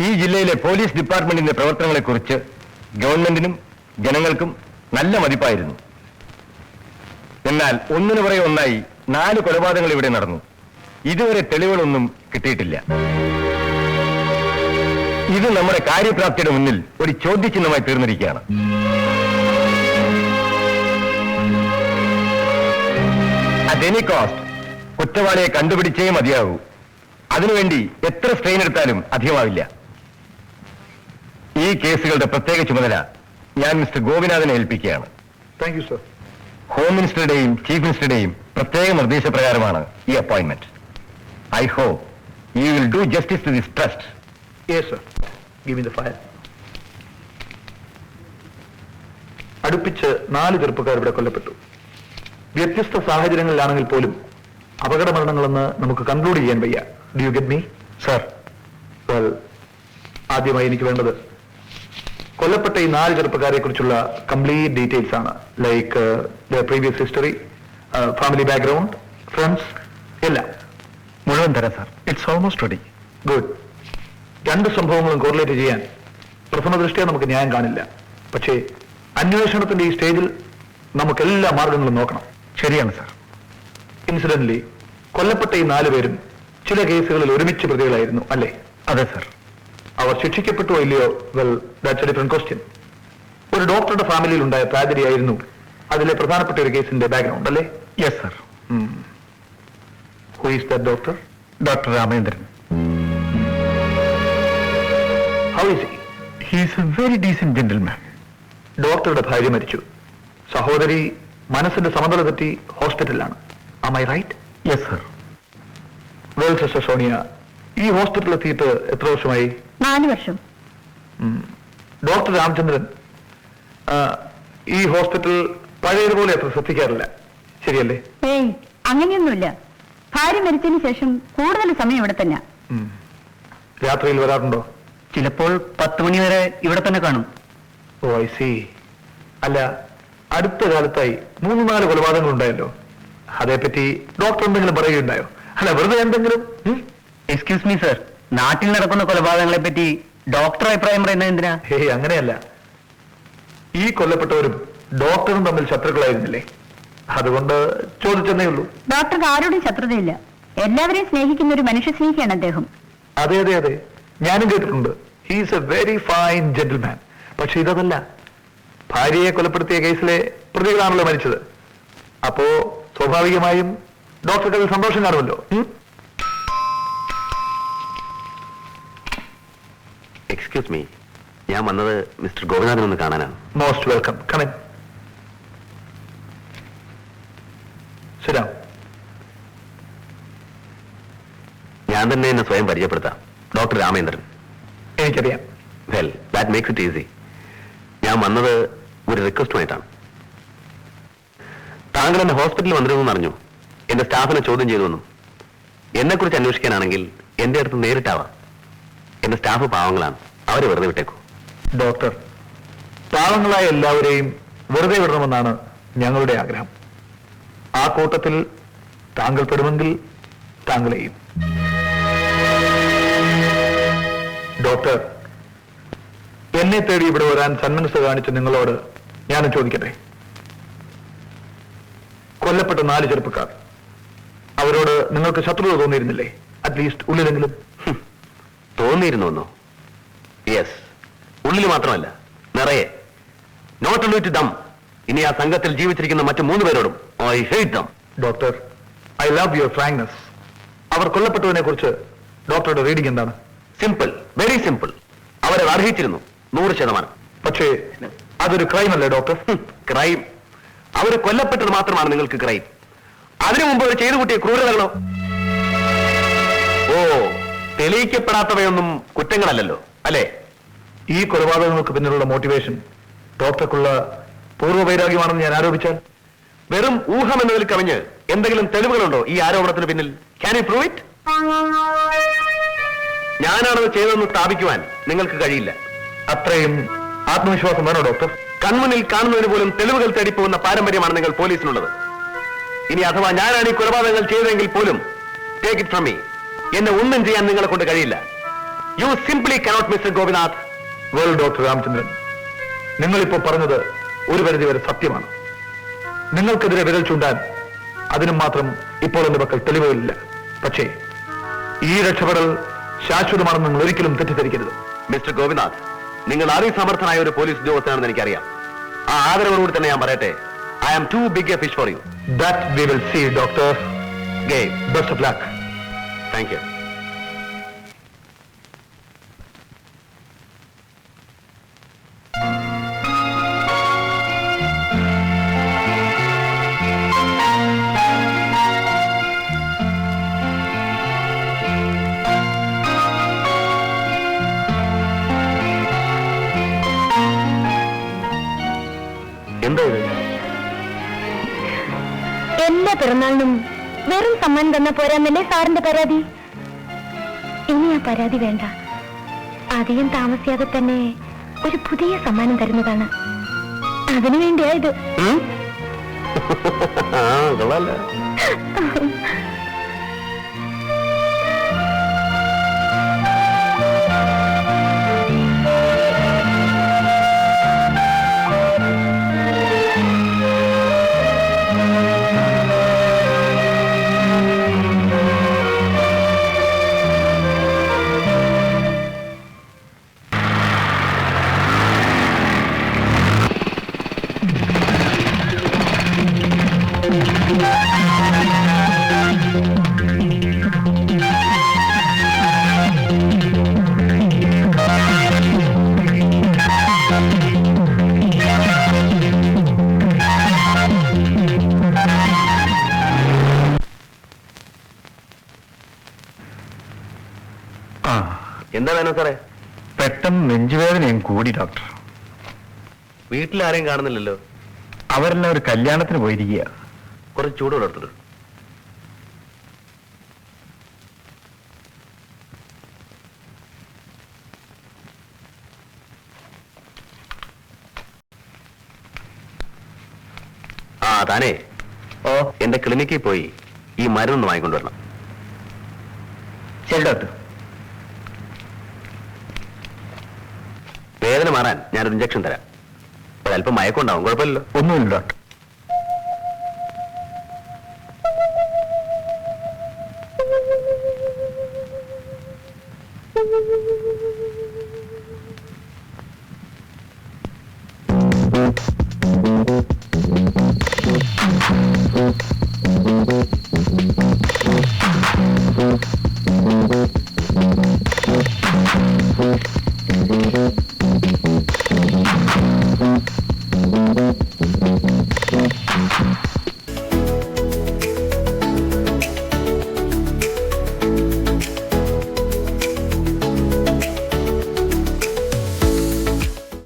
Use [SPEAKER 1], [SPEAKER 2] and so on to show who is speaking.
[SPEAKER 1] ഈ ജില്ലയിലെ പോലീസ് ഡിപ്പാർട്ട്മെന്റിന്റെ പ്രവർത്തനങ്ങളെക്കുറിച്ച് ഗവൺമെന്റിനും ജനങ്ങൾക്കും നല്ല മതിപ്പായിരുന്നു. എന്നാൽ ഒന്നിനു പുറകെ ഒന്നായി 4 കൊലപാതകങ്ങൾ ഇവിടെ നടന്നു. ഇതുവരെ തെളിവുകളൊന്നും കിട്ടിയിട്ടില്ല. ഇത് നമ്മുടെ കാര്യപ്രാപ്തിയുടെ മുന്നിൽ ഒരു ചോദ്യചിഹ്നമായി തീർന്നിരിക്കുകയാണ്. അറ്റ് എനി കോസ്റ്റ് കുറ്റവാളിയെ കണ്ടുപിടിച്ചേ മതിയാകൂ. അതിനുവേണ്ടി എത്ര സ്ട്രെയിൻ എടുത്താലും അധികമാവില്ല. ഈ കേസുകളുടെ പ്രത്യേക ചുമതല ഞാൻ മിസ്റ്റർ ഗോപിനാഥനെ ഏൽപ്പിക്കുകയാണ്.
[SPEAKER 2] Thank you sir.
[SPEAKER 1] ഹോം മിനിസ്റ്ററുടെയും ചീഫ് മിനിസ്റ്ററുടെയും പ്രത്യേക നിർദ്ദേശപ്രകാരമാണ് ഈ appointment. I hope you will do justice to this trust.
[SPEAKER 2] Yes sir. Give me the file. അടുപ്പിച്ച് 4 ചെറുപ്പക്കാർ ഇവിടെ കൊല്ലപ്പെട്ടു. വ്യത്യസ്ത സാഹചര്യങ്ങളിലാണെങ്കിൽ പോലും അപകട മരണങ്ങളെന്ന് നമുക്ക് കൺക്ലൂഡ് ചെയ്യാൻ വയ്യ. Do you get me
[SPEAKER 1] sir?
[SPEAKER 2] Well, ആദ്യമായി എനിക്ക് വേണ്ടത് കൊല്ലപ്പെട്ട ഈ 4 ചെറുപ്പക്കാരെ കുറിച്ചുള്ള കംപ്ലീറ്റ് ഡീറ്റെയിൽസ് ആണ്. Like previous history, family background, friends, എല്ലാം
[SPEAKER 1] മുഴുവൻ തരാം sir. It's almost ready.
[SPEAKER 2] Good. 2 സംഭവങ്ങളും കോറിലേറ്റ് ചെയ്യാൻ പ്രഥമ ദൃഷ്ടിയ നമുക്ക് ന്യായം കാണില്ല. പക്ഷേ അന്വേഷണത്തിന്റെ ഈ സ്റ്റേജിൽ നമുക്ക് എല്ലാ മാർഗങ്ങളും നോക്കണം.
[SPEAKER 1] ശരിയാണ് സർ.
[SPEAKER 2] ഇൻസിഡന്റലി കൊല്ലപ്പെട്ട ഈ 4 പേരും ചില കേസുകളിൽ ഒരുമിച്ച് പ്രതികളായിരുന്നു, അല്ലേ?
[SPEAKER 1] അതെ സർ.
[SPEAKER 2] അവർ ശിക്ഷിക്കപ്പെട്ടോ ഇല്ലയോ? Well, that's A different question. ഒരു ഡോക്ടറുടെ ഫാമിലിയിൽ ഉണ്ടായ ട്രാജഡി ആയിരുന്നു അതിലെ പ്രധാനപ്പെട്ട ഒരു കേസിന്റെ ബാക്ക്ഗ്രൗണ്ട്, അല്ലേ?
[SPEAKER 1] Yes sir.
[SPEAKER 2] Who is that doctor?
[SPEAKER 1] Doctor Ramendran.
[SPEAKER 2] How is he?
[SPEAKER 1] He is a very decent gentleman.
[SPEAKER 2] ഡോക്ടറുടെ ഭാര്യ മരിച്ചു. സഹോദരി മനസ്സിന്റെ സമനില തെറ്റി ഹോസ്പിറ്റലിലാണ്. Am I right?
[SPEAKER 1] Yes sir.
[SPEAKER 2] Well sister Sonia, ഈ ഹോസ്പിറ്റലിൽ എത്തിയിട്ട് എത്ര വർഷമായി?
[SPEAKER 3] 4 വർഷം.
[SPEAKER 2] ഡോക്ടർ രാമചന്ദ്രൻ ഈ ഹോസ്പിറ്റൽ പഴയതുപോലെ അത്ര ശ്രദ്ധിക്കാറില്ല, ശരിയല്ലേ?
[SPEAKER 3] ഏയ്, അങ്ങനെയൊന്നുമില്ല. ഭാര്യ മരിച്ചതിന് ശേഷം കൂടുതൽ സമയം ഇവിടെ തന്നെ.
[SPEAKER 2] രാത്രിയിൽ വരാറുണ്ടോ?
[SPEAKER 1] ചിലപ്പോൾ 10 മണി വരെ ഇവിടെ തന്നെ കാണും.
[SPEAKER 2] ഓ, ഐ സി. അല്ല, അടുത്ത കാലത്തായി 3-4 കൊലപാതകങ്ങൾ ഉണ്ടായല്ലോ. അതേപ്പറ്റി ഡോക്ടർ എന്തെങ്കിലും പറയുകയുണ്ടായോ? അല്ല, വെറുതെ എന്തെങ്കിലും?
[SPEAKER 1] എക്സ്ക്യൂസ് മീ സർ, നാട്ടിൽ നടക്കുന്ന കൊലപാതകങ്ങളെ പറ്റി ഡോക്ടർ അഭിപ്രായം പറയുന്നത് എന്തിനാ?
[SPEAKER 2] ഹേയ്, അങ്ങനെയല്ല. ഈ കൊല്ലപ്പെട്ടവരും ഡോക്ടറും തമ്മിൽ ശത്രുക്കളായിരുന്നില്ലേ? അതുകൊണ്ട് ചോദിച്ചെന്നേ ഉള്ളൂ.
[SPEAKER 3] ഡോക്ടർക്ക് ആരോടും ശത്രുതയില്ല. എല്ലാവരെയും സ്നേഹിക്കുന്ന ഒരു മനുഷ്യ സ്നേഹിയാണ് അദ്ദേഹം.
[SPEAKER 2] അതെ അതെ അതെ, ഞാനും കേട്ടിട്ടുണ്ട്. He's A very fine gentleman. പക്ഷെ ഇതല്ല. ഭാര്യയെ കൊലപ്പെടുത്തിയ കേസിലെ പ്രതികളാണല്ലോ മരിച്ചത്. അപ്പോ സ്വാഭാവികമായും ഡോക്ടർക്ക് അതിൽ സന്തോഷം കാണുമല്ലോ.
[SPEAKER 4] എക്സ്ക്യൂസ് മീ, ഞാൻ വന്നത് മിസ്റ്റർ ഗോപിനാഥൻ ഒന്ന് കാണാനാണ്.
[SPEAKER 2] Most welcome. Come in. Sit down.
[SPEAKER 4] ഞാൻ തന്നെ എന്നെ സ്വയം പരിചയപ്പെടുത്താം. ഡോക്ടർ രാമേന്ദ്രൻ.
[SPEAKER 2] എനിക്കറിയാം.
[SPEAKER 4] Well, that makes it easy. ഞാൻ വന്നത് ഒരു റിക്വസ്റ്റുമായിട്ടാണ്. താങ്കൾ എന്നെ ഹോസ്പിറ്റലിൽ വന്നിരുന്നു അറിഞ്ഞു. എന്റെ സ്റ്റാഫിനെ ചോദ്യം ചെയ്തുവെന്നും എന്നെക്കുറിച്ച് അന്വേഷിക്കാനാണെങ്കിൽ എന്റെ അടുത്ത് നേരിട്ടാവാം. എന്റെ സ്റ്റാഫ് പാവങ്ങളാണ്, അവരെ വെറുതെ വിട്ടേക്കൂ.
[SPEAKER 2] ഡോക്ടർ, പാവങ്ങളായ എല്ലാവരെയും വെറുതെ വിടണമെന്നാണ് ഞങ്ങളുടെ ആഗ്രഹം. ആ കൂട്ടത്തിൽ താങ്കൾ പെടുമെങ്കിൽ താങ്കളെയും. ഡോക്ടർ, എന്നെ തേടി ഇവിടെ വരാൻ സന്മനസ് കാണിച്ച നിങ്ങളോട് ഞാനും ചോദിക്കട്ടെ. കൊല്ലപ്പെട്ട 4 ചെറുപ്പക്കാർ, അവരോട് നിങ്ങൾക്ക് ശത്രുത തോന്നിയിരുന്നില്ലേ? അറ്റ്ലീസ്റ്റ് ഉള്ളിലെങ്കിലും.
[SPEAKER 4] തോന്നിയിരുന്നോ? യെസ്, ഉള്ളിൽ മാത്രമല്ല, നിറയെ. Not only to them. ഇനി ആ സംഘത്തിൽ ജീവിച്ചിരിക്കുന്ന മറ്റു 3 പേരോടും I hate them.
[SPEAKER 2] Doctor, I love your frankness. അവർ കൊല്ലപ്പെട്ടതിനെ കുറിച്ച് ഡോക്ടറുടെ റീഡിംഗ് എന്താണ്?
[SPEAKER 4] Simple, very simple. അവരെ അർഹിച്ചിരുന്നു 100%.
[SPEAKER 2] പക്ഷേ അതൊരു ക്രൈം അല്ലേ ഡോക്ടർ?
[SPEAKER 4] ക്രൈം? അവർ കൊല്ലപ്പെട്ടത് മാത്രമാണ് നിങ്ങൾക്ക് ക്രൈം. അതിനു മുമ്പ് അവർ ചെയ്തു കൂട്ടിയ ക്രൂരതകളോ? ഓ, തെളിയിക്കപ്പെടാത്തവയൊന്നും കുറ്റങ്ങളല്ലല്ലോ, അല്ലേ?
[SPEAKER 2] ഈ കൊലപാതകങ്ങൾക്ക് പിന്നിലുള്ള മോട്ടിവേഷൻ ഡോക്ടർക്കുള്ള പൂർവ്വവൈരാഗ്യമാണെന്ന് ഞാൻ ആരോപിച്ചാൽ?
[SPEAKER 4] വെറും ഊഹം എന്നതിൽ കവിഞ്ഞ് എന്തെങ്കിലും തെളിവുകളുണ്ടോ ഈ ആരോപണത്തിന് പിന്നിൽ? Can you prove it? ഞാനാണത് ചെയ്തതെന്ന് സ്ഥാപിക്കുവാൻ നിങ്ങൾക്ക് കഴിയില്ല.
[SPEAKER 2] അത്രയും ആത്മവിശ്വാസം വേണോ ഡോക്ടർ?
[SPEAKER 4] കൺമുന്നിൽ കാണുന്നതിന് പോലും തെളിവുകൾ തേടിപ്പോകുന്ന പാരമ്പര്യമാണ് നിങ്ങൾ പോലീസിനുള്ളത്. ഇനി അഥവാ ഞാനാണ് ഈ കൊലപാതകങ്ങൾ ചെയ്തതെങ്കിൽ പോലും ടേക്ക് ഇറ്റ് ഫ്രം മീ, എന്നെ ഒന്നും ചെയ്യാൻ നിങ്ങളെ കൊണ്ട് കഴിയില്ല. U simply cannot mister Gopinath.
[SPEAKER 2] Well doctor Ramachandran, നിങ്ങളിപ്പോ പറഞ്ഞത് ഒരു പരിധിവരെ സത്യമാണ്. നിങ്ങൾക്കെതിരെ വിരൽ ചൂണ്ടാൻ അതിനും മാത്രം ഇപ്പോൾ എന്റെ പക്കൽ തെളിവുകളില്ല. പക്ഷേ ഈ രക്ഷപ്പെടൽ ശാശ്വതമാണെന്ന് നിങ്ങൾ ഒരിക്കലും തെറ്റിദ്ധരിക്കരുത്.
[SPEAKER 4] മിസ്റ്റർ ഗോപിനാഥ്, നിങ്ങൾ അതിസമർത്ഥനായ ഒരു പോലീസ് ഉദ്യോഗസ്ഥനാണെന്ന് എനിക്കറിയാം. ആ ആദരവോടുകൂടി തന്നെ ഞാൻ പറയട്ടെ, I am too big a fish for you.
[SPEAKER 2] That we will see doctor.
[SPEAKER 4] Game.
[SPEAKER 2] Best of luck.
[SPEAKER 4] Thank you. എന്താ ഇത്?
[SPEAKER 3] എല്ലാ പിറന്നാളിനും വെറും സമ്മാനം തന്ന പോരാന്നല്ലേ സാറിന്റെ പരാതി? ഇനി ആ പരാതി വേണ്ട. അധികം താമസിയാതെ തന്നെ ഒരു പുതിയ സമ്മാനം തരുന്നതാണ്. അതിനു വേണ്ടിയാ ഇത്.
[SPEAKER 4] ആ, കൊള്ളാലോ. എന്താ വേണം സാറേ?
[SPEAKER 1] പെട്ടെന്ന് നെഞ്ചുവേദനയും കൂടി ഡോക്ടർ.
[SPEAKER 4] വീട്ടിലാരെയും കാണുന്നില്ലല്ലോ.
[SPEAKER 1] അവരെല്ലാം ഒരു കല്യാണത്തിന് പോയിരിക്കുക.
[SPEAKER 4] കുറച്ച് ചൂടുള്ള എടുത്തിട്ട്. ആ താനേ എന്റെ ക്ലിനിക്കിൽ പോയി ഈ മരുന്നൊന്ന് വാങ്ങിക്കൊണ്ടുവരണം.
[SPEAKER 1] ശരി ഡോക്ടർ.
[SPEAKER 4] വേദന മാറാൻ ഞാനൊരു ഇഞ്ചക്ഷൻ തരാം. ഒരല്പം മയക്കുണ്ടാവും, കുഴപ്പമില്ലല്ലോ.
[SPEAKER 1] ഒന്നുമില്ല ഡോക്ടർ.
[SPEAKER 3] Thank you.